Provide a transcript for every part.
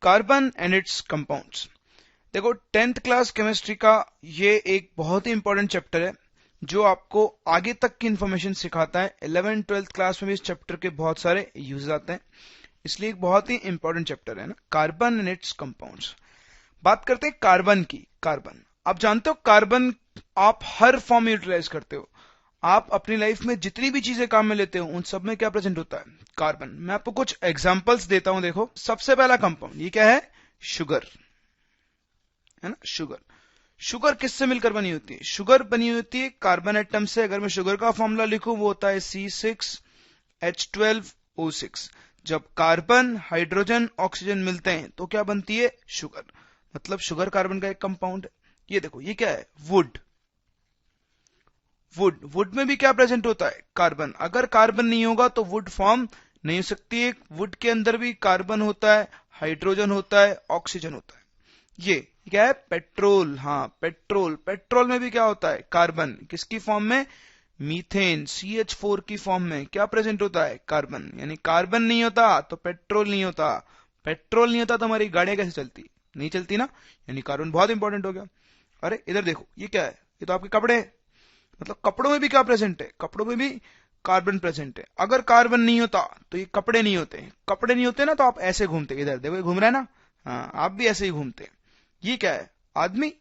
Carbon and it's compounds. देखो 10th class chemistry का ये एक बहुत ही इंपॉर्टेंट चैप्टर है जो आपको आगे तक की इंफॉर्मेशन सिखाता है। 11th 12th क्लास में भी इस चैप्टर के बहुत सारे यूज आते हैं, इसलिए एक बहुत ही इंपॉर्टेंट चैप्टर है ना, कार्बन एंड इट्स कंपाउंड्स। बात करते हैं कार्बन की। कार्बन आप जानते हो, कार्बन आप हर फॉर्म में यूटिलाइज करते हो। आप अपनी लाइफ में जितनी भी चीजें काम में लेते हो उन सब में क्या प्रेजेंट होता है? कार्बन। मैं आपको कुछ एग्जांपल्स देता हूं। देखो सबसे पहला कंपाउंड ये क्या है? शुगर, है ना। शुगर, शुगर किससे मिलकर बनी होती है? शुगर बनी होती है कार्बन एटम से। अगर मैं शुगर का फॉर्मूला लिखूं वो होता है C6H12O6। जब कार्बन हाइड्रोजन ऑक्सीजन मिलते हैं तो क्या बनती है? शुगर। मतलब शुगर कार्बन का एक कंपाउंड है। ये देखो ये क्या है? वुड। वुड में भी क्या प्रेजेंट होता है? कार्बन। अगर कार्बन नहीं होगा तो वुड फॉर्म नहीं हो सकती है। वुड के अंदर भी कार्बन होता है, हाइड्रोजन होता है, ऑक्सीजन होता है। ये क्या है? पेट्रोल। हाँ पेट्रोल। पेट्रोल में भी क्या होता है? कार्बन। किसकी फॉर्म में? मीथेन CH4 की फॉर्म में क्या प्रेजेंट होता है? कार्बन। यानी कार्बन नहीं होता तो पेट्रोल नहीं होता, पेट्रोल नहीं होता तो हमारी गाड़ियां कैसे चलती? नहीं चलती ना। यानी कार्बन बहुत इंपॉर्टेंट हो गया। अरे इधर देखो ये क्या है? ये तो आपके कपड़े हैं। मतलब कपड़ों में भी क्या प्रेजेंट है? कपड़ों में भी कार्बन प्रेजेंट है। अगर कार्बन नहीं होता तो ये कपड़े नहीं होते। कपड़े नहीं होते ना तो आप ऐसे घूमते। इधर देखो ये घूम रहा है ना, हाँ आप भी ऐसे ही घूमते। ये क्या है? आदमी।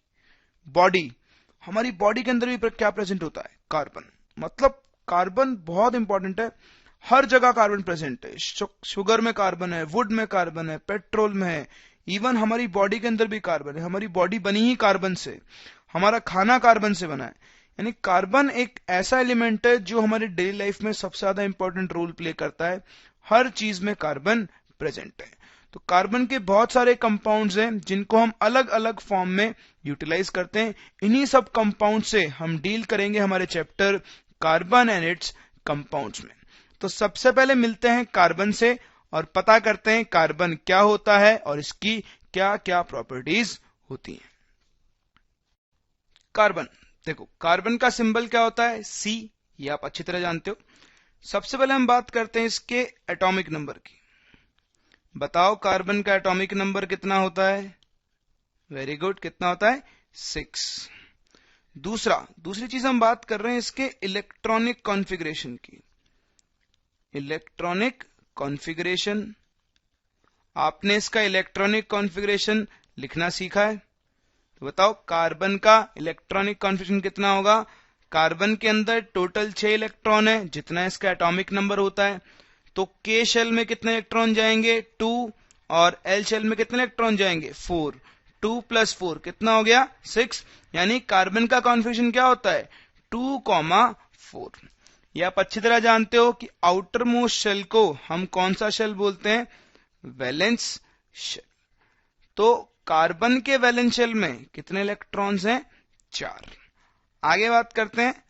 बॉडी। हमारी बॉडी के अंदर भी क्या प्रेजेंट होता है? कार्बन। मतलब कार्बन बहुत इंपॉर्टेंट है। हर जगह कार्बन प्रेजेंट है। शुगर में कार्बन है, वुड में कार्बन है, पेट्रोल में है, इवन हमारी बॉडी के अंदर भी कार्बन है। हमारी बॉडी बनी ही कार्बन से, हमारा खाना कार्बन से बना है। यानी कार्बन एक ऐसा एलिमेंट है जो हमारी डेली लाइफ में सबसे ज्यादा इंपॉर्टेंट रोल प्ले करता है। हर चीज में कार्बन प्रेजेंट है। तो कार्बन के बहुत सारे कंपाउंड्स हैं जिनको हम अलग अलग फॉर्म में यूटिलाइज करते हैं। इन्हीं सब कंपाउंड से हम डील करेंगे हमारे chapter carbon and it's compounds में। तो सबसे पहले मिलते हैं कार्बन से और पता करते हैं कार्बन क्या होता है और इसकी क्या क्या प्रॉपर्टीज होती हैं। कार्बन। देखो कार्बन का सिंबल क्या होता है? C। ये आप अच्छी तरह जानते हो। सबसे पहले हम बात करते हैं इसके एटॉमिक नंबर की। बताओ कार्बन का एटॉमिक नंबर कितना होता है? वेरी गुड, कितना होता है? 6। दूसरी चीज हम बात कर रहे हैं इसके इलेक्ट्रॉनिक कॉन्फ़िगरेशन की। इलेक्ट्रॉनिक कॉन्फ़िगरेशन, आपने इसका इलेक्ट्रॉनिक कॉन्फ़िगरेशन लिखना सीखा है। तो बताओ कार्बन का इलेक्ट्रॉनिक कॉन्फ़िगरेशन कितना होगा? कार्बन के अंदर टोटल 6 इलेक्ट्रॉन है, जितना इसका एटॉमिक नंबर होता है। तो K शेल में कितने इलेक्ट्रॉन जाएंगे? 2। और L शेल में कितने इलेक्ट्रॉन जाएंगे? 4। 2 + 4 कितना हो गया? 6। यानी कार्बन का कॉन्फ़िगरेशन क्या होता है? 2,4। ये आप अच्छी तरह जानते हो कि आउटर मोस्ट शेल को हम कौन सा शेल बोलते हैं? Valence shell. तो कार्बन के वैलेंस शेल में कितने इलेक्ट्रॉन्स हैं? 4। आगे बात करते हैं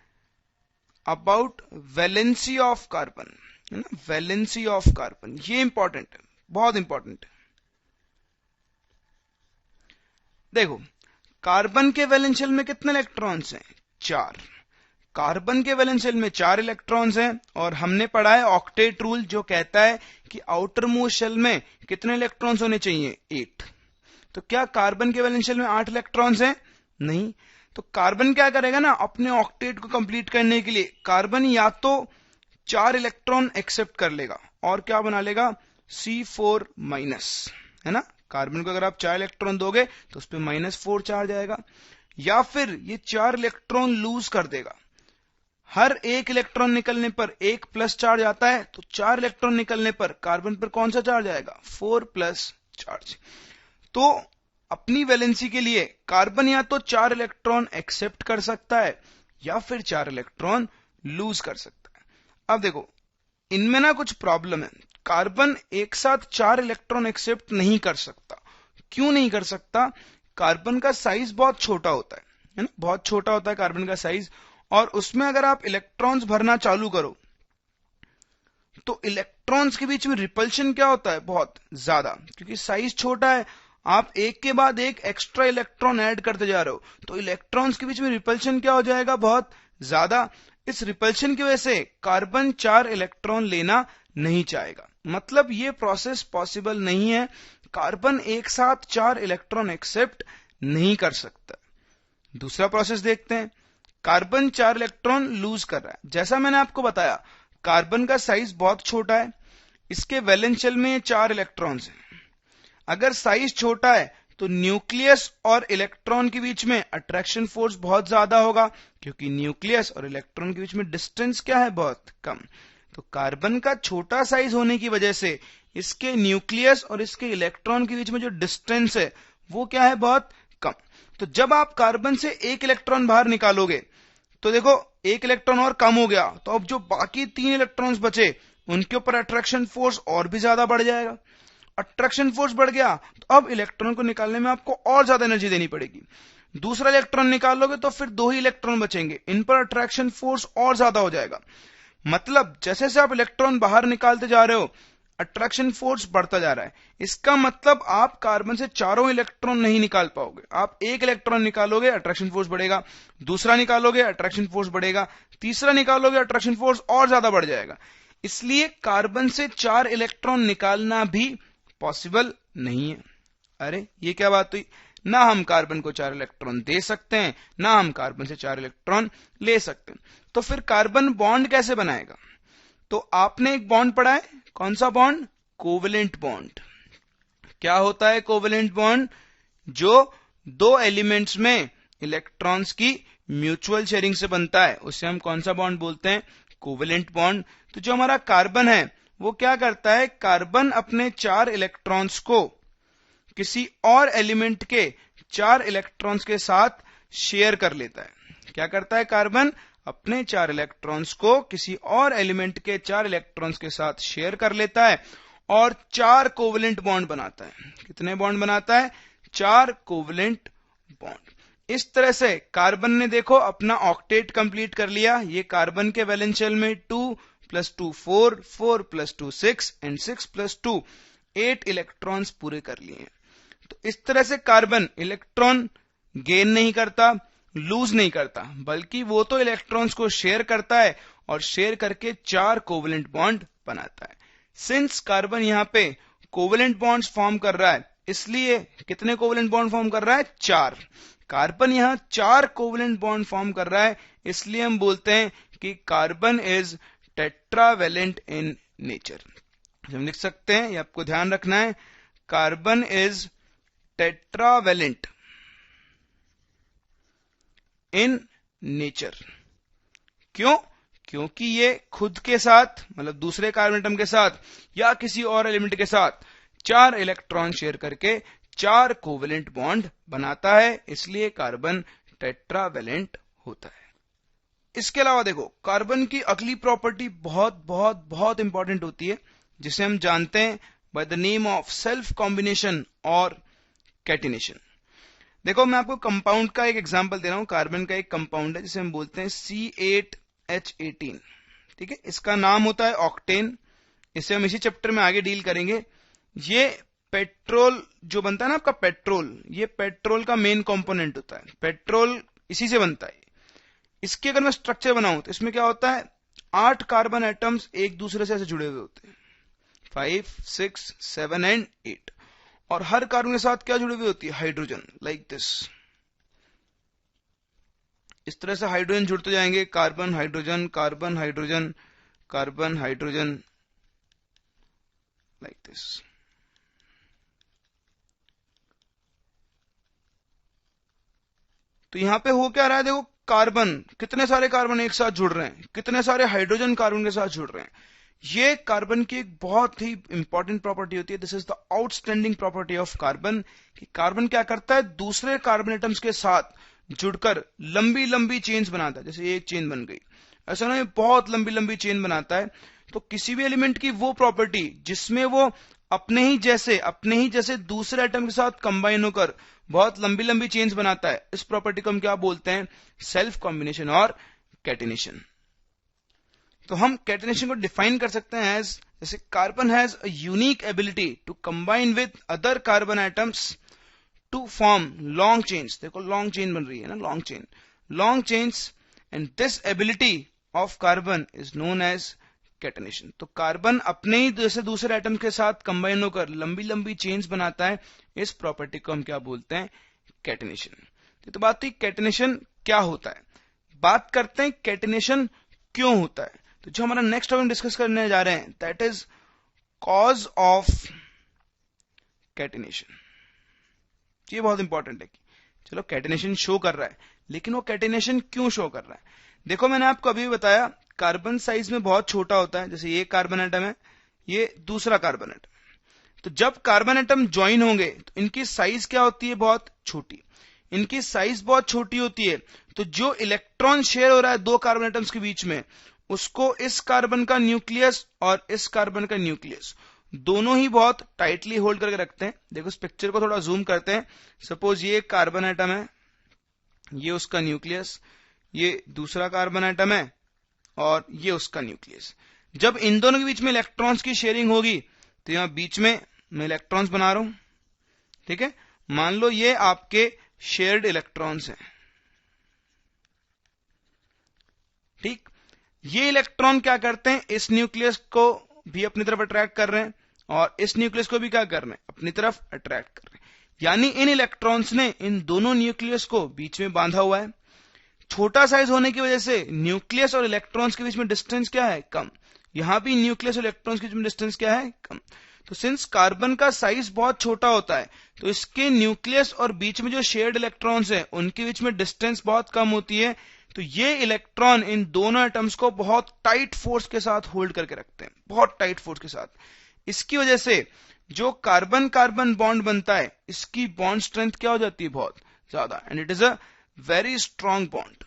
अबाउट वैलेंसी ऑफ कार्बन, है ना। वैलेंसी ऑफ कार्बन ये इंपॉर्टेंट है, बहुत इंपॉर्टेंट है। देखो कार्बन के वैलेंस शेल में कितने इलेक्ट्रॉन्स हैं? 4। कार्बन के वैलेंस शेल में 4 इलेक्ट्रॉन्स हैं। और हमने पढ़ा है ऑक्टेट रूल जो कहता है कि आउटर मोस्ट शेल में कितने इलेक्ट्रॉन्स होने चाहिए? 8। तो क्या कार्बन के वैलेंस शेल में 8 इलेक्ट्रॉन्स हैं? नहीं। तो कार्बन क्या करेगा ना, अपने ऑक्टेट को कंप्लीट करने के लिए कार्बन या तो 4 इलेक्ट्रॉन एक्सेप्ट कर लेगा और क्या बना लेगा? C4-, है ना। कार्बन को अगर आप 4 इलेक्ट्रॉन दोगे तो उस पर -4 चार्ज आएगा, या फिर ये 4 इलेक्ट्रॉन लूज कर देगा। हर एक इलेक्ट्रॉन निकलने पर 1 प्लस चार्ज आता है, तो 4 इलेक्ट्रॉन निकलने पर कार्बन पर कौन सा चार्ज आएगा? 4+ चार्ज। तो अपनी वैलेंसी के लिए कार्बन या तो 4 इलेक्ट्रॉन एक्सेप्ट कर सकता है या फिर 4 इलेक्ट्रॉन लूज कर सकता है। अब देखो इनमें ना कुछ प्रॉब्लम है। कार्बन एक साथ 4 इलेक्ट्रॉन एक्सेप्ट नहीं कर सकता। क्यों नहीं कर सकता? कार्बन का साइज बहुत छोटा होता है ना, बहुत छोटा होता है कार्बन का साइज। और उसमें अगर आप इलेक्ट्रॉन्स भरना चालू करो तो इलेक्ट्रॉन्स के बीच में रिपल्शन क्या होता है? बहुत ज्यादा, क्योंकि साइज छोटा है। आप एक के बाद एक एक्स्ट्रा इलेक्ट्रॉन ऐड करते जा रहे हो तो इलेक्ट्रॉन्स के बीच में रिपल्शन क्या हो जाएगा? बहुत ज्यादा। इस रिपल्शन की वजह से कार्बन 4 इलेक्ट्रॉन लेना नहीं चाहेगा। मतलब ये प्रोसेस पॉसिबल नहीं है। कार्बन एक साथ 4 इलेक्ट्रॉन एक्सेप्ट नहीं कर सकता। दूसरा प्रोसेस देखते हैं। कार्बन 4 इलेक्ट्रॉन लूज कर रहा है। जैसा मैंने आपको बताया, कार्बन का साइज बहुत छोटा है, इसके वैलेंस शेल में 4 इलेक्ट्रॉन्स हैं। अगर साइज छोटा है तो न्यूक्लियस और इलेक्ट्रॉन के बीच में अट्रैक्शन फोर्स बहुत ज्यादा होगा, क्योंकि न्यूक्लियस और इलेक्ट्रॉन के बीच में डिस्टेंस क्या है, बहुत कम। तो कार्बन का छोटा साइज होने की वजह से इसके न्यूक्लियस और इसके इलेक्ट्रॉन के बीच में जो डिस्टेंस है वो क्या है, बहुत कम। तो जब आप कार्बन से एक इलेक्ट्रॉन बाहर निकालोगे तो देखो एक इलेक्ट्रॉन और कम हो गया, तो अब जो बाकी 3 इलेक्ट्रॉन्स बचे उनके ऊपर अट्रैक्शन फोर्स और भी ज्यादा बढ़ जाएगा। अट्रैक्शन फोर्स बढ़ गया तो अब इलेक्ट्रॉन को निकालने में आपको और ज्यादा एनर्जी देनी पड़ेगी। दूसरा इलेक्ट्रॉन निकालोगे तो फिर 2 ही इलेक्ट्रॉन बचेंगे, इन पर अट्रैक्शन फोर्स और ज्यादा हो जाएगा। मतलब जैसे जैसे आप इलेक्ट्रॉन बाहर निकालते जा रहे हो अट्रैक्शन फोर्स बढ़ता जा रहा है। इसका मतलब आप कार्बन से चारों इलेक्ट्रॉन नहीं निकाल पाओगे। आप एक इलेक्ट्रॉन निकालोगे अट्रैक्शन फोर्स बढ़ेगा, दूसरा निकालोगे अट्रैक्शन फोर्स बढ़ेगा, तीसरा निकालोगे अट्रैक्शन फोर्स और ज्यादा बढ़ जाएगा। इसलिए कार्बन से 4 इलेक्ट्रॉन निकालना भी पॉसिबल नहीं है। अरे ये क्या बात हुई, ना हम कार्बन को 4 इलेक्ट्रॉन दे सकते हैं, ना हम कार्बन से 4 इलेक्ट्रॉन ले सकते हैं। तो फिर कार्बन बॉन्ड कैसे बनाएगा? तो आपने एक बॉन्ड पढ़ा है, कौन सा बॉन्ड? Covalent bond. क्या होता है कोवेलेंट बॉन्ड? जो 2 एलिमेंट्स में इलेक्ट्रॉन्स की म्यूचुअल शेयरिंग से बनता है, उससे हम कौन सा बॉन्ड बोलते हैं? Covalent bond. तो जो हमारा कार्बन है वो क्या करता है, कार्बन अपने 4 इलेक्ट्रॉन्स को किसी और एलिमेंट के 4 इलेक्ट्रॉन्स के साथ शेयर कर लेता है। क्या करता है कार्बन? अपने 4 इलेक्ट्रॉन्स को किसी और एलिमेंट के 4 इलेक्ट्रॉन्स के साथ शेयर कर लेता है और 4 कोवेलेंट बॉन्ड बनाता है। कितने बॉन्ड बनाता है? 4 कोवेलेंट बॉन्ड। इस तरह से कार्बन ने देखो अपना ऑक्टेट कंप्लीट कर लिया। ये कार्बन के वैलेंस शेल में 2 + 2 4, 4 + 2 6 एंड 6 + 2 8 इलेक्ट्रॉन्स पूरे कर लिए। तो इस तरह से कार्बन इलेक्ट्रॉन गेन नहीं करता, लूज नहीं करता, बल्कि वो तो इलेक्ट्रॉन्स को शेयर करता है और शेयर करके 4 कोवेलेंट बॉन्ड बनाता है। सिंस कार्बन यहाँ पे कोवेलेंट बॉन्ड्स फॉर्म कर रहा है, इसलिए कितने कोवेलेंट बॉन्ड फॉर्म कर रहा है? 4। कार्बन यहाँ 4 कोवेलेंट बॉन्ड फॉर्म कर रहा है, इसलिए हम बोलते हैं कि carbon is tetravalent in nature. हम लिख सकते हैं, ये आपको ध्यान रखना है, carbon is tetravalent in nature. क्यों? क्योंकि ये खुद के साथ, मतलब दूसरे कार्बन एटम के साथ या किसी और एलिमेंट के साथ 4 इलेक्ट्रॉन शेयर करके 4 कोवेलेंट बॉन्ड बनाता है, इसलिए कार्बन टेट्रावेलेंट होता है। इसके अलावा देखो कार्बन की अगली प्रॉपर्टी बहुत बहुत बहुत इंपॉर्टेंट होती है, जिसे हम जानते हैं by the name of self combination और कैटिनेशन। देखो मैं आपको कंपाउंड का एक एग्जांपल दे रहा हूं। कार्बन का एक कंपाउंड है जिसे हम बोलते हैं C8H18। ठीक है, इसका नाम होता है ऑक्टेन। इसे हम इसी चैप्टर में आगे डील करेंगे। ये पेट्रोल जो बनता है ना आपका पेट्रोल, ये पेट्रोल का मेन कंपोनेंट होता है। पेट्रोल इसी से बनता है। इसके अगर मैं स्ट्रक्चर बनाऊं तो इसमें क्या होता है, 8 कार्बन एटम्स एक दूसरे से ऐसे जुड़े हुए होते हैं, 5, 6, 7 एंड 8। और हर कार्बन के साथ क्या जुड़ी हुई होती है? Hydrogen, like this. इस तरह से हाइड्रोजन जुड़ते जाएंगे, carbon hydrogen, carbon hydrogen, carbon hydrogen, like this. तो यहां पे हो क्या रहा है, देखो कार्बन, कितने सारे कार्बन एक साथ जुड़ रहे हैं, कितने सारे हाइड्रोजन कार्बन के साथ जुड़ रहे हैं। ये कार्बन की एक बहुत ही इंपॉर्टेंट प्रॉपर्टी होती है। This is the outstanding property of carbon, कि कार्बन क्या करता है, दूसरे कार्बन एटम्स के साथ जुड़कर लंबी लंबी चेन्स बनाता है। जैसे एक चेन बन गई, ऐसा ना, बहुत लंबी लंबी चेन बनाता है। तो किसी भी एलिमेंट की वो प्रॉपर्टी जिसमें वो अपने ही जैसे दूसरे एटम के साथ कंबाइन होकर बहुत लंबी लंबी चेन्स बनाता है, इस प्रॉपर्टी को हम क्या बोलते हैं? सेल्फ कॉम्बिनेशन और कैटिनेशन। तो हम कैटिनेशन को डिफाइन कर सकते हैं एज, जैसे carbon has a unique ability to combine with other carbon atoms to form long chains. देखो लॉन्ग चेन बन रही है ना, long chains, and this ability of carbon is known as catenation. तो कार्बन अपने ही जैसे दूसरे एटम के साथ कंबाइन होकर लंबी लंबी चेन्स बनाता है, इस प्रॉपर्टी को हम क्या बोलते हैं, कैटेनेशन। तो बात थी कैटेनेशन क्या होता है, बात करते हैं कैटेनेशन क्यों होता है। तो जो हमारा नेक्स्ट टॉपिक डिस्कस करने जा रहे हैं that is cause of catenation. ये बहुत इंपॉर्टेंट है कि चलो कैटेनेशन शो कर रहा है, लेकिन वो कैटेनेशन क्यों शो कर रहा है। देखो मैंने आपको अभी बताया कार्बन साइज में बहुत छोटा होता है, जैसे ये कार्बन एटम है, ये दूसरा कार्बन एटम। तो जब कार्बन एटम ज्वाइन होंगे तो इनकी साइज क्या होती है, बहुत छोटी। इनकी साइज बहुत छोटी होती है, तो जो इलेक्ट्रॉन शेयर हो रहा है दो कार्बन एटम्स के बीच में, उसको इस कार्बन का न्यूक्लियस और इस कार्बन का न्यूक्लियस दोनों ही बहुत टाइटली होल्ड करके रखते हैं। देखो इस पिक्चर को थोड़ा जूम करते हैं। सपोज ये कार्बन एटम है, ये उसका न्यूक्लियस, ये दूसरा कार्बन एटम है और ये उसका न्यूक्लियस। जब इन दोनों के बीच में इलेक्ट्रॉन्स की शेयरिंग होगी तो यहां बीच में मैं इलेक्ट्रॉन्स बना रहा हूं, ठीक है। मान लो ये आपके शेयर्ड इलेक्ट्रॉन्स हैं, ठीक। ये इलेक्ट्रॉन क्या करते हैं, इस न्यूक्लियस को भी अपनी तरफ अट्रैक्ट कर रहे हैं और इस न्यूक्लियस को भी क्या कर रहे हैं, अपनी तरफ अट्रैक्ट कर रहे हैं। यानी इन इलेक्ट्रॉन्स ने इन दोनों न्यूक्लियस को बीच में बांधा हुआ है। छोटा साइज होने की वजह से न्यूक्लियस और इलेक्ट्रॉन्स के बीच में डिस्टेंस क्या है, कम। यहां भी न्यूक्लियस और इलेक्ट्रॉन्स के बीच में डिस्टेंस क्या है, कम। तो सिंस कार्बन का साइज बहुत छोटा होता है तो इसके न्यूक्लियस और बीच में जो शेयर्ड इलेक्ट्रॉन्स हैं उनके बीच में डिस्टेंस बहुत कम होती है। तो ये इलेक्ट्रॉन इन दोनों एटम्स को बहुत टाइट फोर्स के साथ होल्ड करके रखते हैं, बहुत टाइट फोर्स के साथ। इसकी वजह से जो कार्बन कार्बन बॉन्ड बनता है इसकी बॉन्ड स्ट्रेंथ क्या हो जाती है, बहुत ज्यादा, and it is a very strong bond.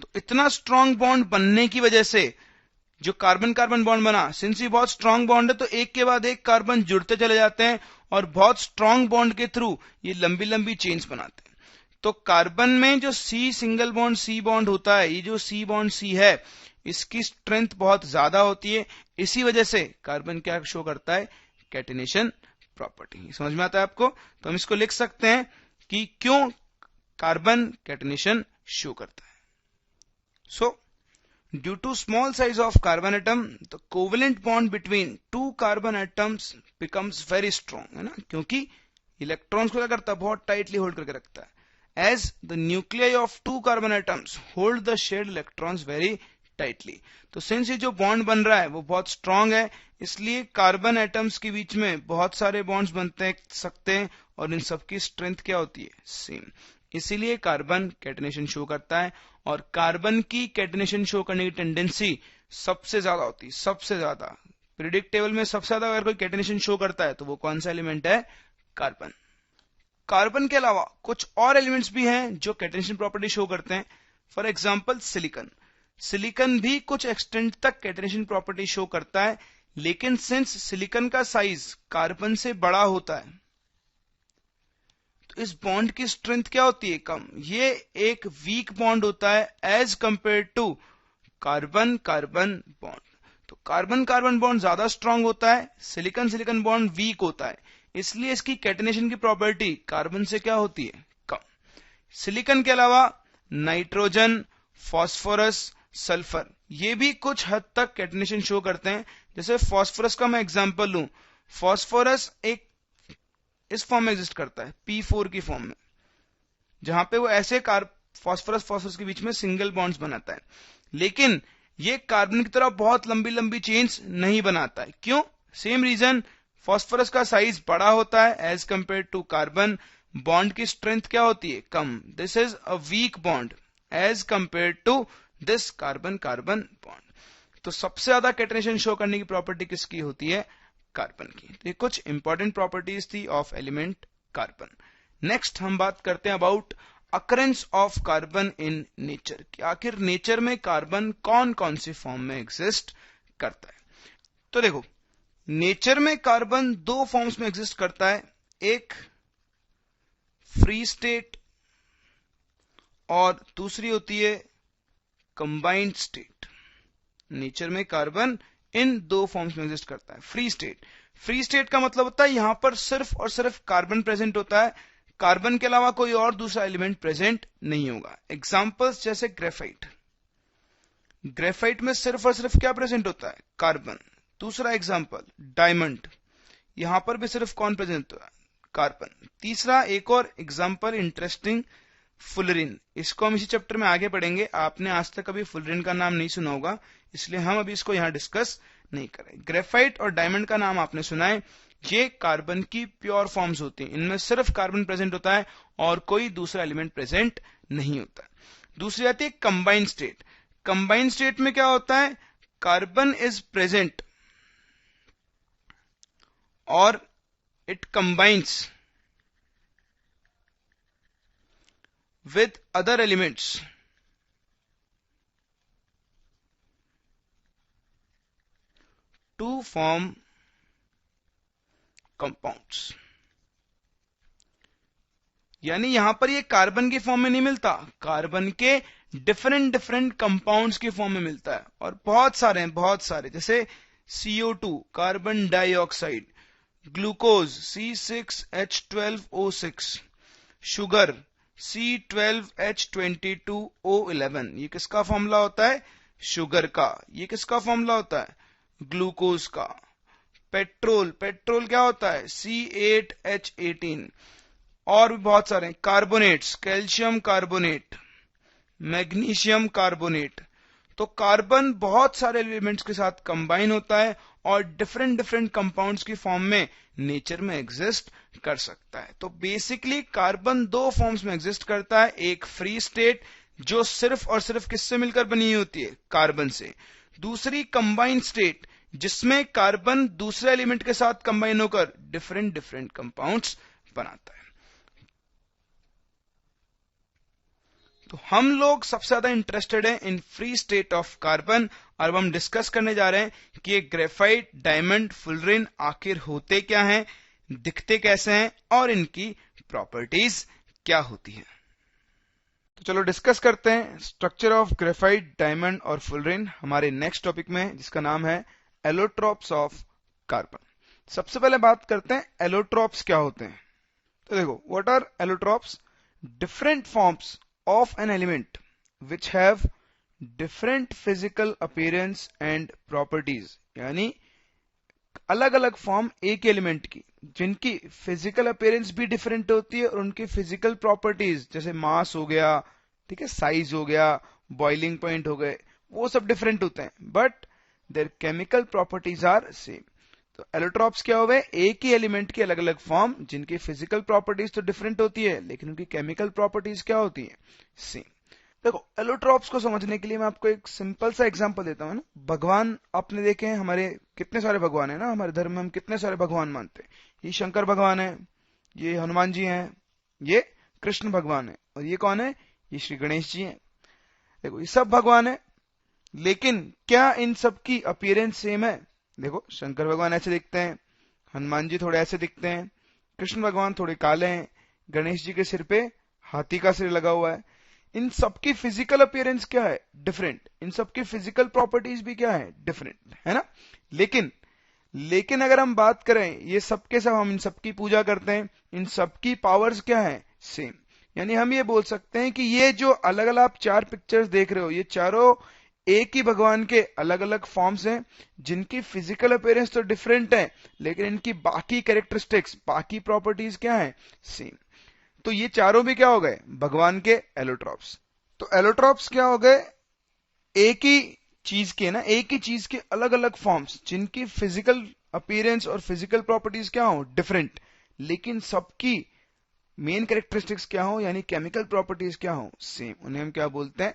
तो इतना स्ट्रॉन्ग बॉन्ड बनने की वजह से जो कार्बन कार्बन बॉन्ड बना, सिंस ये बहुत स्ट्रॉन्ग बॉन्ड है तो एक के बाद एक कार्बन जुड़ते चले जाते हैं और बहुत स्ट्रॉन्ग बॉन्ड के थ्रू ये लंबी लंबी चेन्स बनाते हैं। तो कार्बन में जो C single bond C bond होता है, ये जो सी बॉन्ड सी है इसकी स्ट्रेंथ बहुत ज्यादा होती है। इसी वजह से कार्बन क्या शो करता है, कैटेनेशन प्रॉपर्टी। समझ में आता है आपको। तो हम इसको लिख सकते हैं कि क्यों कार्बन कैटेनेशन शो करता है। So due to small size of carbon atom the covalent bond between two carbon atoms becomes very strong, है ना, क्योंकि इलेक्ट्रॉन्स को क्या करता है, बहुत टाइटली होल्ड करके रखता है। as the nuclei of two carbon atoms hold the shared electrons very tightly। तो सिंस ये जो बॉन्ड बन रहा है वो बहुत स्ट्रांग है, इसलिए कार्बन एटम्स के बीच में बहुत सारे बॉन्ड्स बनते सकते हैं और इन सबकी स्ट्रेंथ क्या होती है, सेम। इसीलिए कार्बन कैटेनेशन शो करता है और कार्बन की कैटेनेशन शो करने की टेंडेंसी सबसे ज्यादा होती है, सबसे ज्यादा प्रिडिक्टेबल में सबसे ज्यादा अगर कोई कैटेनेशन शो करता है तो वो कौन सा एलिमेंट है, कार्बन। कार्बन के अलावा कुछ और एलिमेंट्स भी हैं जो कैटेनेशन प्रॉपर्टी शो करते हैं। For example silicon. सिलिकॉन भी कुछ एक्सटेंट तक कैटेनेशन प्रॉपर्टी शो करता है, लेकिन सिंस सिलिकॉन का साइज कार्बन से बड़ा होता है तो इस बॉन्ड की स्ट्रेंथ क्या होती है, कम। ये एक वीक बॉन्ड होता है as compare to carbon carbon bond. तो कार्बन कार्बन बॉन्ड ज्यादा स्ट्रांग होता है, सिलिकॉन सिलिकॉन बॉन्ड वीक होता है, इसलिए इसकी कैटेनेशन की प्रॉपर्टी कार्बन से क्या होती है, कम। सिलिकॉन के अलावा नाइट्रोजन, फास्फोरस, सल्फर ये भी कुछ हद तक कैटेनेशन शो करते हैं। जैसे फास्फोरस का मैं एग्जांपल लूं, फास्फोरस एक इस फॉर्म में एग्जिस्ट करता है, P4 की फॉर्म में, जहां पे वो ऐसे फास्फोरस फास्फोरस के बीच में सिंगल बॉन्ड्स बनाता है, लेकिन ये कार्बन की तरह बहुत लंबी लंबी चेन्स नहीं बनाता है। क्यों, सेम रीजन, फास्फोरस का साइज बड़ा होता है as compare to carbon, bond की स्ट्रेंथ क्या होती है, कम। This is a weak bond as compare to this carbon carbon bond. तो सबसे ज्यादा कैटेनेशन शो करने की प्रॉपर्टी किसकी होती है, कार्बन की। तो ये कुछ इंपॉर्टेंट प्रॉपर्टीज थी ऑफ एलिमेंट कार्बन। नेक्स्ट हम बात करते हैं about occurrence of carbon in nature, कि आखिर नेचर में कार्बन कौन कौन सी फॉर्म में एग्जिस्ट करता है। तो देखो नेचर में कार्बन दो फॉर्म्स में एग्जिस्ट करता है, एक फ्री स्टेट और दूसरी होती है कंबाइंड स्टेट। नेचर में कार्बन इन दो फॉर्म्स में एग्जिस्ट करता है। फ्री स्टेट, फ्री स्टेट का मतलब होता है यहां पर सिर्फ और सिर्फ कार्बन प्रेजेंट होता है, कार्बन के अलावा कोई और दूसरा एलिमेंट प्रेजेंट नहीं होगा। एग्जांपल्स जैसे ग्रेफाइट, ग्रेफाइट में सिर्फ और सिर्फ क्या प्रेजेंट होता है? कार्बन। दूसरा एग्जांपल डायमंड, यहां पर भी सिर्फ कौन प्रेजेंट होता है? कार्बन। तीसरा एक और एग्जांपल इंटरेस्टिंग, फुलरिन। इसको हम इसी चैप्टर में आगे पढ़ेंगे। आपने आज तक कभी फुलरिन का नाम नहीं सुना होगा, इसलिए हम अभी इसको यहां डिस्कस नहीं करें। ग्रेफाइट और डायमंड का नाम आपने सुना है, ये कार्बन की प्योर फॉर्म्स होती हैं। इनमें सिर्फ कार्बन प्रेजेंट होता है और कोई दूसरा एलिमेंट प्रेजेंट नहीं होता। दूसरी आती है कंबाइंड स्टेट। कंबाइंड स्टेट में क्या होता है? कार्बन इज प्रेजेंट और it combines with other elements to form compounds। यानी यहां पर ये कार्बन की फॉर्म में नहीं मिलता, कार्बन के डिफरेंट डिफरेंट कंपाउंड्स की फॉर्म में मिलता है। और बहुत सारे हैं, बहुत सारे, जैसे CO2 carbon dioxide, glucose C6H12O6, sugar C12H22O11। ये किसका फॉर्मूला होता है? शुगर का। ये किसका फॉर्मूला होता है? ग्लूकोज का। पेट्रोल, पेट्रोल क्या होता है? C8H18। और भी बहुत सारे carbonates, calcium carbonate, magnesium carbonate. तो कार्बन बहुत सारे एलिमेंट्स के साथ कंबाइन होता है और डिफरेंट डिफरेंट कंपाउंड्स की फॉर्म में नेचर में एग्जिस्ट कर सकता है। तो बेसिकली कार्बन दो फॉर्म्स में एग्जिस्ट करता है, एक फ्री स्टेट जो सिर्फ और सिर्फ किससे मिलकर बनी होती है? कार्बन से। दूसरी कंबाइंड स्टेट जिसमें कार्बन दूसरे एलिमेंट के साथ कंबाइन होकर डिफरेंट डिफरेंट कंपाउंड्स बनाता है। तो हम लोग सबसे ज्यादा इंटरेस्टेड हैं in free state of carbon, और अब हम डिस्कस करने जा रहे हैं कि ये ग्रेफाइट, डायमंड, फुलरिन आखिर होते क्या हैं, दिखते कैसे हैं और इनकी प्रॉपर्टीज क्या होती हैं। तो चलो डिस्कस करते हैं स्ट्रक्चर ऑफ ग्रेफाइट, डायमंड और फुलरिन हमारे नेक्स्ट टॉपिक में, जिसका नाम है एलोट्रोप्स ऑफ कार्बन। सबसे पहले बात करते हैं एलोट्रोप्स क्या होते हैं। तो देखो, what are allotropes? Different forms of an element which have different physical appearance and properties। यानी अलग अलग फॉर्म एक एलिमेंट की जिनकी फिजिकल अपीयरेंस भी डिफरेंट होती है और उनकी फिजिकल प्रॉपर्टीज, जैसे मास हो गया, ठीक है, साइज हो गया, बॉइलिंग पॉइंट हो गए, वो सब डिफरेंट होते हैं, but their chemical properties are same. तो एलोट्रोप्स क्या हो गए? एक ही एलिमेंट की अलग अलग फॉर्म जिनकी फिजिकल प्रॉपर्टीज तो डिफरेंट होती है लेकिन उनकी केमिकल प्रॉपर्टीज क्या होती है? सेम। देखो, एलोट्रोप्स को समझने के लिए मैं आपको एक सिंपल सा एग्जांपल देता हूं ना। भगवान आपने देखे हैं, हमारे कितने सारे भगवान है ना, हमारे धर्म में हम कितने सारे भगवान मानते हैं। ये शंकर भगवान है, ये हनुमान जी हैं, ये कृष्ण भगवान है, और ये कौन है? ये श्री गणेश जी हैं। देखो, ये सब भगवान है, लेकिन क्या इन सब की अपीयरेंस सेम है? देखो, शंकर भगवान ऐसे दिखते हैं, हनुमान जी थोड़े ऐसे दिखते हैं, कृष्ण भगवान थोड़े काले हैं, गणेश जी के सिर पे हाथी का सिर लगा हुआ है। इन सबकी फिजिकल अपीयरेंस क्या है? डिफरेंट। इन सबकी फिजिकल प्रॉपर्टीज भी क्या है? डिफरेंट, है ना। लेकिन अगर हम बात करें, ये सबके सब हम इन सबकी पूजा करते हैं, इन सबकी पावर्स क्या है? सेम। यानी हम ये बोल सकते हैं कि ये जो अलग अलग आप चार पिक्चर्स देख रहे हो, ये चारों एक ही भगवान के अलग अलग फॉर्म्स हैं जिनकी फिजिकल अपीयरेंस तो डिफरेंट है लेकिन इनकी बाकी कैरेक्टरिस्टिक्स, बाकी प्रॉपर्टीज क्या है? सेम। तो ये चारों भी क्या हो गए? भगवान के एलोट्रोप्स। तो एलोट्रोप्स क्या हो गए? एक ही चीज के ना, एक ही चीज के अलग अलग फॉर्म्स जिनकी फिजिकल अपीयरेंस और फिजिकल प्रॉपर्टीज क्या हो? डिफरेंट, लेकिन सबकी मेन कैरेक्टरिस्टिक्स क्या हो, यानी केमिकल प्रॉपर्टीज क्या हो? सेम। उन्हें हम क्या बोलते हैं?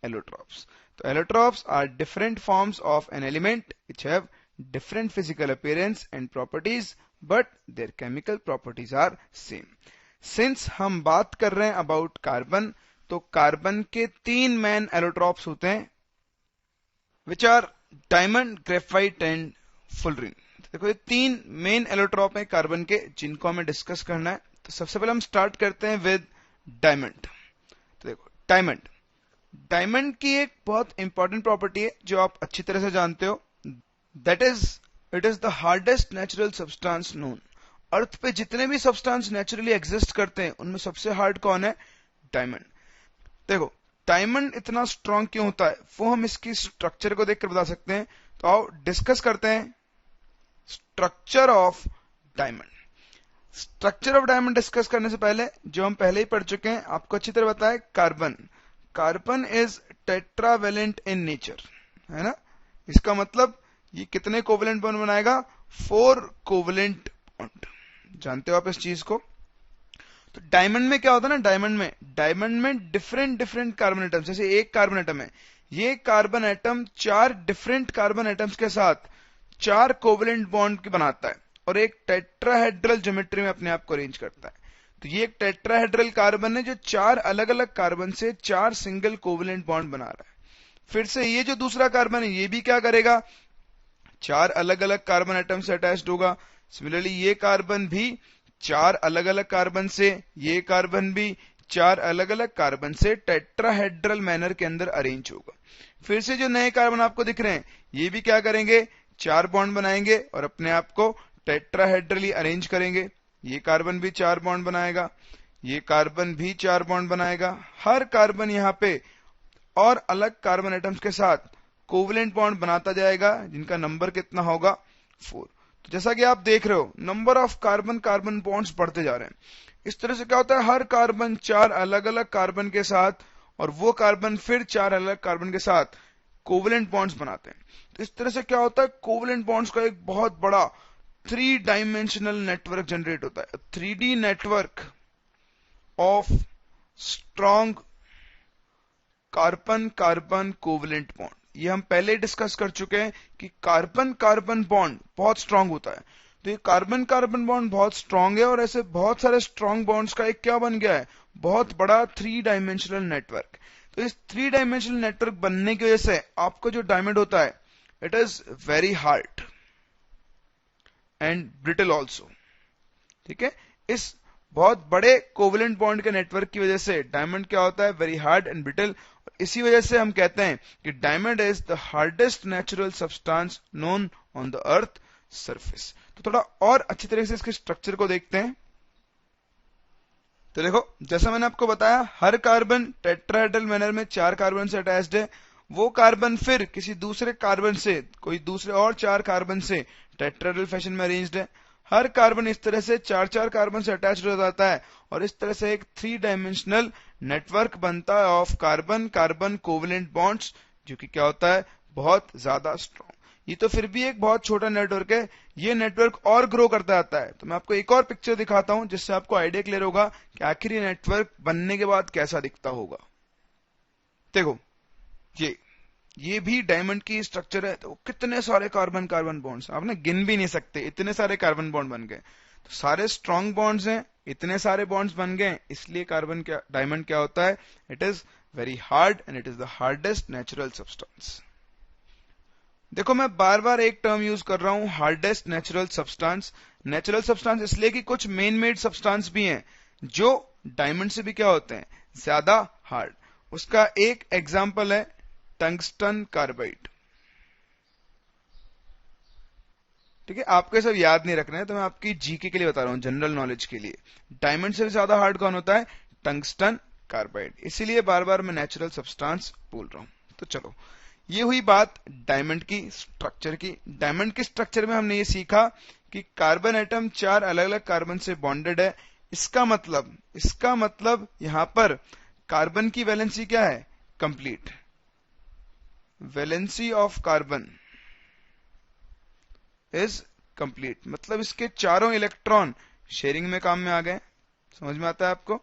एलोट्रोप्स। तो allotropes are different forms of an element which have different physical appearance and properties but their chemical properties are same। Since हम बात कर रहे हैं about कार्बन, तो कार्बन के तीन मेन एलोट्रोप्स होते हैं which are diamond, graphite and fullerene। देखो, ये तीन मेन एलोट्रोप हैं कार्बन के जिनको हमें डिस्कस करना है। तो सबसे पहले हम स्टार्ट करते हैं विद डायमंड। तो देखो, डायमंड की एक बहुत इंपॉर्टेंट प्रॉपर्टी है जो आप अच्छी तरह से जानते हो, that is it is the hardest natural substance known. Earth पे जितने भी सब्सटेंस नेचुरली एग्जिस्ट करते हैं उनमें सबसे हार्ड कौन है? डायमंड। देखो, डायमंड इतना स्ट्रांग क्यों होता है वो हम इसकी स्ट्रक्चर को देखकर बता सकते हैं। तो आओ डिस्कस करते हैं structure of diamond. Structure of diamond discuss करने से पहले जो हम पहले ही पढ़ चुके हैं, आपको अच्छी तरह बताया, carbon. Carbon is tetravalent in nature, है ना। इसका मतलब ये कितने कोवेलेंट बॉन्ड बनाएगा? 4 कोवेलेंट बॉन्ड। जानते हो आप इस चीज को। तो डायमंड में क्या होता है ना, डायमंड में डिफरेंट डिफरेंट कार्बन एटम्स, जैसे एक कार्बन एटम है, ये carbon atom 4 different carbon atoms के साथ 4 कोवेलेंट बॉन्ड बनाता है और एक टेट्राहेड्रल ज्योमेट्री में अपने आप को अरेंज करता है। तो ये एक टेट्राहेड्रल कार्बन है जो 4 अलग अलग कार्बन से 4 सिंगल कोवेलेंट बॉन्ड बना रहा है। फिर से ये जो दूसरा कार्बन है ये भी क्या करेगा? 4 अलग अलग कार्बन एटम से अटैच्ड होगा। सिमिलरली ये कार्बन भी 4 अलग अलग कार्बन से, ये कार्बन भी 4 अलग अलग कार्बन से टेट्राहेड्रल मैनर के अंदर अरेंज होगा। फिर से जो नए कार्बन आपको दिख रहे हैं ये भी क्या करेंगे? 4 बॉन्ड बनाएंगे और अपने आप को टेट्राहेड्रली अरेंज करेंगे। ये कार्बन भी 4 बॉन्ड बनाएगा, ये कार्बन भी 4 बॉन्ड बनाएगा। हर कार्बन यहाँ पे और अलग कार्बन एटम्स के साथ कोवेलेंट बॉन्ड बनाता जाएगा, जिनका नंबर कितना होगा? 4। तो जैसा कि आप देख रहे हो नंबर ऑफ कार्बन बॉन्ड्स बढ़ते जा रहे हैं। इस तरह से क्या होता है, हर कार्बन 4 अलग अलग कार्बन के साथ और वो कार्बन फिर 4 अलग कार्बन के साथ कोवेलेंट बॉन्ड्स बनाते हैं। तो इस तरह से क्या होता है, कोवेलेंट बॉन्ड्स का एक बहुत बड़ा 3 डायमेंशनल नेटवर्क जनरेट होता है। 3D network of strong carbon carbon covalent bond. ये हम पहले डिस्कस कर चुके हैं कि कार्बन कार्बन बॉन्ड बहुत स्ट्रांग होता है। तो ये कार्बन कार्बन बॉन्ड बहुत स्ट्रांग है और ऐसे बहुत सारे स्ट्रांग बॉन्ड्स का एक क्या बन गया है? बहुत बड़ा 3 डायमेंशनल नेटवर्क। तो इस 3 डायमेंशनल नेटवर्क बनने की वजह से आपको जो डायमंड होता है it is very hard and brittle also. ठीक है, इस बहुत बड़े कोवेलेंट बॉन्ड के नेटवर्क की वजह से डायमंड क्या होता है? Very hard and brittle. इसी वजह से हम कहते हैं कि diamond is the hardest natural substance known on the earth surface. तो थोड़ा और अच्छी तरह से इसके स्ट्रक्चर को देखते हैं। तो देखो, जैसा मैंने आपको बताया, हर कार्बन टेट्राहेड्रल मैनर में 4 कार्बन से अटैच्ड है। वो कार्बन फिर किसी दूसरे कार्बन से, कोई दूसरे और 4 कार्बन से टेट्राहेड्रल फैशन में अरेंज्ड है। हर कार्बन इस तरह से 4-4 कार्बन से अटैच्ड हो जाता है और इस तरह से एक 3 डायमेंशनल नेटवर्क बनता है of carbon carbon covalent bonds, जो कि क्या होता है? बहुत ज्यादा स्ट्रॉन्ग। ये तो फिर भी एक बहुत छोटा नेटवर्क है, ये नेटवर्क और ग्रो करता जाता है। तो मैं आपको एक और पिक्चर दिखाता हूं जिससे आपको आइडिया क्लियर होगा कि आखिर ये नेटवर्क बनने के बाद कैसा दिखता होगा। देखो, ये भी डायमंड की स्ट्रक्चर है। तो कितने सारे कार्बन कार्बन बॉन्ड्स, आप ना गिन भी नहीं सकते, इतने सारे कार्बन बॉन्ड बन गए। तो सारे स्ट्रॉन्ग बॉन्ड्स हैं, इतने सारे बॉन्ड्स बन गए, इसलिए डायमंड क्या होता है? It is very hard and it is the hardest natural substance. देखो, मैं बार बार एक टर्म यूज कर रहा हूं, hardest natural substance. Natural substance इसलिए कि कुछ मेन मेड सब्सटेंस भी हैं जो डायमंड से भी क्या होते हैं? ज्यादा हार्ड। उसका एक एग्जाम्पल है टंगस्टन कार्बाइड। ठीक है, आपको सब याद नहीं रखना है, तो मैं आपकी जीके के लिए बता रहा हूं, जनरल नॉलेज के लिए। डायमंड से भी ज्यादा हार्ड कौन होता है? Tungsten carbide. इसीलिए बार बार मैं नेचुरल सब्सटेंस बोल रहा हूं। तो चलो, ये हुई बात डायमंड की स्ट्रक्चर की। डायमंड के स्ट्रक्चर में हमने ये सीखा कि कार्बन एटम 4 अलग अलग कार्बन से बॉन्डेड है। इसका मतलब यहां पर कार्बन की वैलेंसी क्या है? Complete. Valency of carbon is complete, मतलब इसके चारों इलेक्ट्रॉन शेयरिंग में काम में आ गए। समझ में आता है आपको?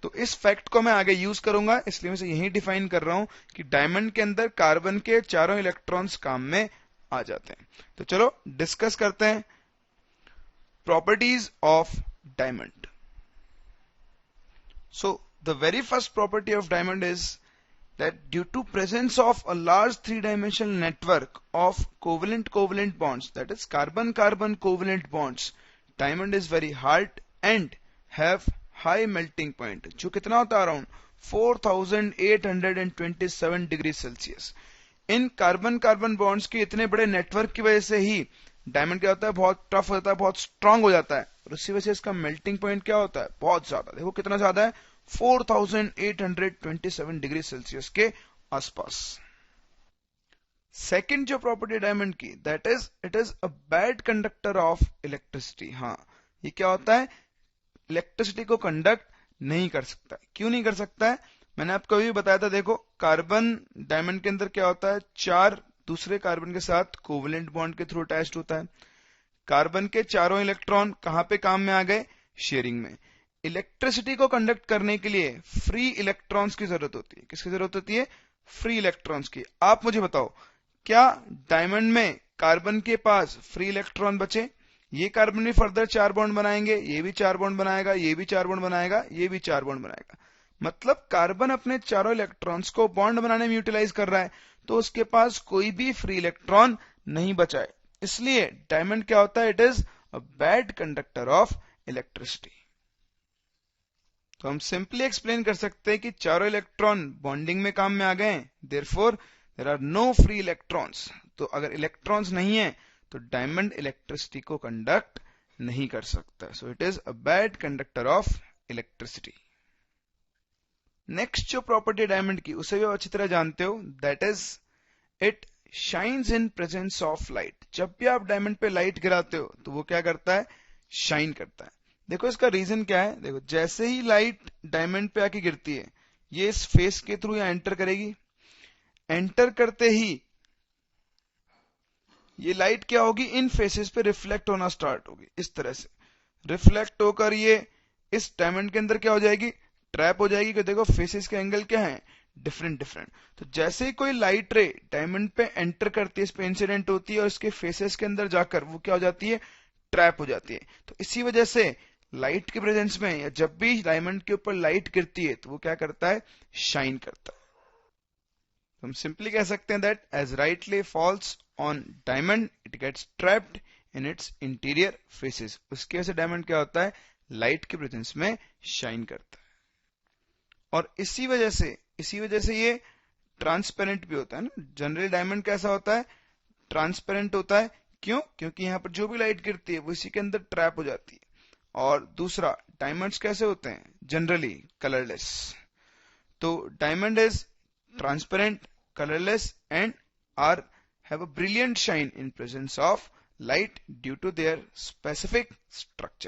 तो इस फैक्ट को मैं आगे यूज करूंगा, इसलिए मैं इसे यही डिफाइन कर रहा हूं कि डायमंड के अंदर कार्बन के चारों इलेक्ट्रॉन्स काम में आ जाते हैं। तो चलो डिस्कस करते हैं properties of diamond. So the very first property of diamond is that due to presence of a large 3-dimensional network of covalent bonds, that is carbon carbon covalent bonds, diamond is very hard and have high melting point, जो कितना होता है? Around 4827 degree Celsius. इन carbon carbon bonds के इतने बड़े network की वजह से ही डायमंड क्या होता है? बहुत टफ हो जाता है, बहुत स्ट्रांग हो जाता है, और उसी वजह से इसका मेल्टिंग पॉइंट क्या होता है? बहुत ज्यादा। देखो कितना ज्यादा है, 4827 डिग्री सेल्सियस के आसपास। सेकंड जो प्रॉपर्टी डायमंड की, that is it is a bad conductor of electricity. हाँ, ये क्या होता है, इलेक्ट्रिसिटी को कंडक्ट नहीं कर सकता। क्यों नहीं कर सकता है, मैंने आपको अभी बताया था। देखो, कार्बन डायमंड के अंदर क्या होता है, 4 दूसरे कार्बन के साथ कोवेलेंट बॉन्ड के थ्रू अटैच्ड होता है। कार्बन के चारों इलेक्ट्रॉन कहां पे काम में आ गए, शेयरिंग में। इलेक्ट्रिसिटी को कंडक्ट करने के लिए फ्री इलेक्ट्रॉन्स की जरूरत होती है। किसकी जरूरत होती है, फ्री इलेक्ट्रॉन्स की। आप मुझे बताओ, क्या डायमंड में कार्बन के पास फ्री इलेक्ट्रॉन बचे? ये कार्बन भी फर्दर 4 बॉन्ड बनाएंगे, ये भी 4 बॉन्ड बनाएगा, ये भी 4 बॉन्ड बनाएगा, ये भी 4 बॉन्ड बनाएगा। मतलब कार्बन अपने चारों इलेक्ट्रॉन्स को बॉन्ड बनाने में यूटिलाइज कर रहा है, तो उसके पास कोई भी फ्री इलेक्ट्रॉन नहीं बचा है। इसलिए डायमंड क्या होता है, it is a bad conductor of electricity. तो हम सिंपली एक्सप्लेन कर सकते हैं कि चारों इलेक्ट्रॉन बॉन्डिंग में काम में आ गए, therefore there are no free electrons. तो अगर इलेक्ट्रॉन्स नहीं है तो डायमंड इलेक्ट्रिसिटी को कंडक्ट नहीं कर सकता। So it is a bad conductor of electricity. Next जो प्रॉपर्टी डायमंड की, उसे भी अच्छी तरह जानते हो, that is it shines in presence of light. जब भी आप डायमंड पे लाइट गिराते हो तो वो क्या करता है, शाइन करता है। देखो इसका रीजन क्या है, देखो जैसे ही लाइट डायमंड पे आके गिरती है, ये इस फेस के थ्रू यहां एंटर करेगी। एंटर करते ही ये लाइट क्या होगी, इन फेसेस पे रिफ्लेक्ट होना स्टार्ट होगी। इस तरह से रिफ्लेक्ट होकर ये इस डायमंड के अंदर क्या हो जाएगी, ट्रैप हो जाएगी। कि देखो फेसेस के एंगल क्या है, डिफरेंट डिफरेंट। तो जैसे ही कोई लाइट रे डायमंड पे एंटर करती है, इस पे इंसिडेंट होती है और इसके फेसेस के अंदर जाकर वो क्या हो जाती है, ट्रैप हो जाती है। तो इसी वजह से लाइट के प्रेजेंस में, या जब भी डायमंड के ऊपर लाइट गिरती है, तो वो क्या करता है, शाइन करता है। तो हम सिंपली कह सकते हैं that as light ray falls on diamond it gets trapped in its interior faces. उसकी वजह से डायमंड क्या होता है, लाइट के प्रेजेंस में शाइन करता है। और इसी वजह से ये ट्रांसपेरेंट भी होता है ना। जनरली डायमंड कैसा होता है, ट्रांसपेरेंट होता है। क्यों, क्योंकि यहां पर जो भी लाइट गिरती है वो इसी के अंदर ट्रैप हो जाती है। और दूसरा, डायमंड्स कैसे होते हैं, जनरली कलरलेस। तो diamond is transparent, colorless and are have a brilliant shine in presence of light due to their specific structure.